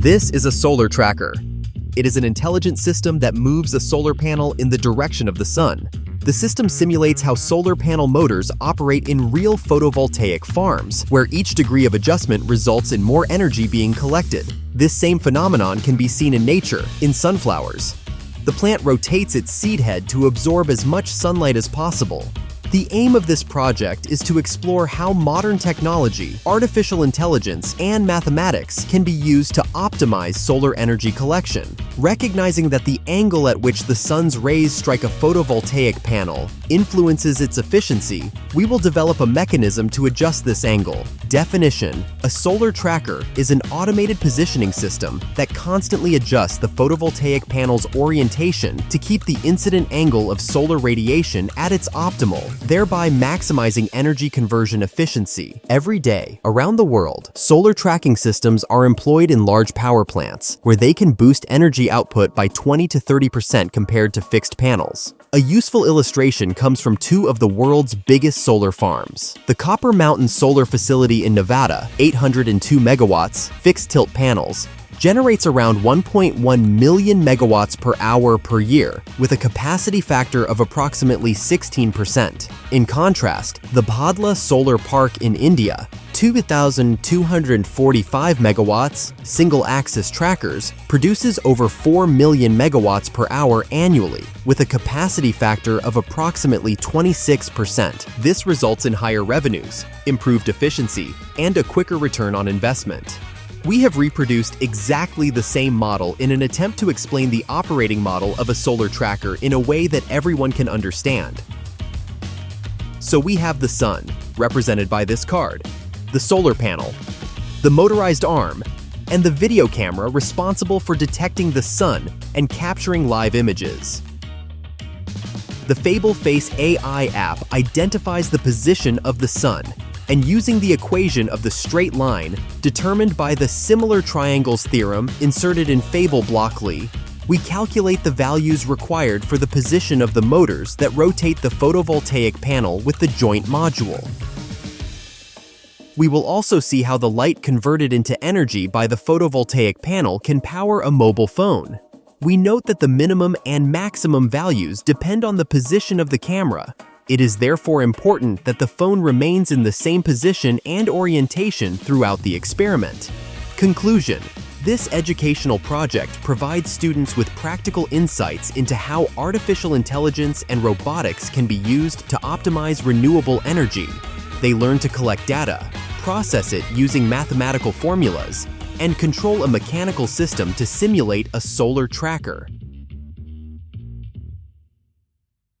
This is a solar tracker. It is an intelligent system that moves a solar panel in the direction of the sun. The system simulates how solar panel motors operate in real photovoltaic farms, where each degree of adjustment results in more energy being collected. This same phenomenon can be seen in nature, in sunflowers. The plant rotates its seed head to absorb as much sunlight as possible. The aim of this project is to explore how modern technology, artificial intelligence, and mathematics can be used to optimize solar energy collection. Recognizing that the angle at which the sun's rays strike a photovoltaic panel influences its efficiency, we will develop a mechanism to adjust this angle. Definition: a solar tracker is an automated positioning system that constantly adjusts the photovoltaic panel's orientation to keep the incident angle of solar radiation at its optimal, thereby maximizing energy conversion efficiency. Every day, around the world, solar tracking systems are employed in large power plants, where they can boost energy output by 20 to 30% compared to fixed panels. A useful illustration comes from two of the world's biggest solar farms. The Copper Mountain Solar Facility in Nevada, 802 megawatts, fixed-tilt panels, generates around 1.1 million megawatts per hour per year, with a capacity factor of approximately 16%. In contrast, the Bhadla Solar Park in India, 2,245 megawatts, single-axis trackers, produces over 4 million megawatts per hour annually, with a capacity factor of approximately 26%. This results in higher revenues, improved efficiency, and a quicker return on investment. We have reproduced exactly the same model in an attempt to explain the operating model of a solar tracker in a way that everyone can understand. So we have the sun, represented by this card, the solar panel, the motorized arm, and the video camera responsible for detecting the sun and capturing live images. The Fable Face AI app identifies the position of the sun, and using the equation of the straight line determined by the similar triangles theorem inserted in Fable Blockly, we calculate the values required for the position of the motors that rotate the photovoltaic panel with the joint module. We will also see how the light converted into energy by the photovoltaic panel can power a mobile phone. We note that the minimum and maximum values depend on the position of the camera. It is therefore important that the phone remains in the same position and orientation throughout the experiment. Conclusion: this educational project provides students with practical insights into how artificial intelligence and robotics can be used to optimize renewable energy. They learn to collect data, process it using mathematical formulas, and control a mechanical system to simulate a solar tracker.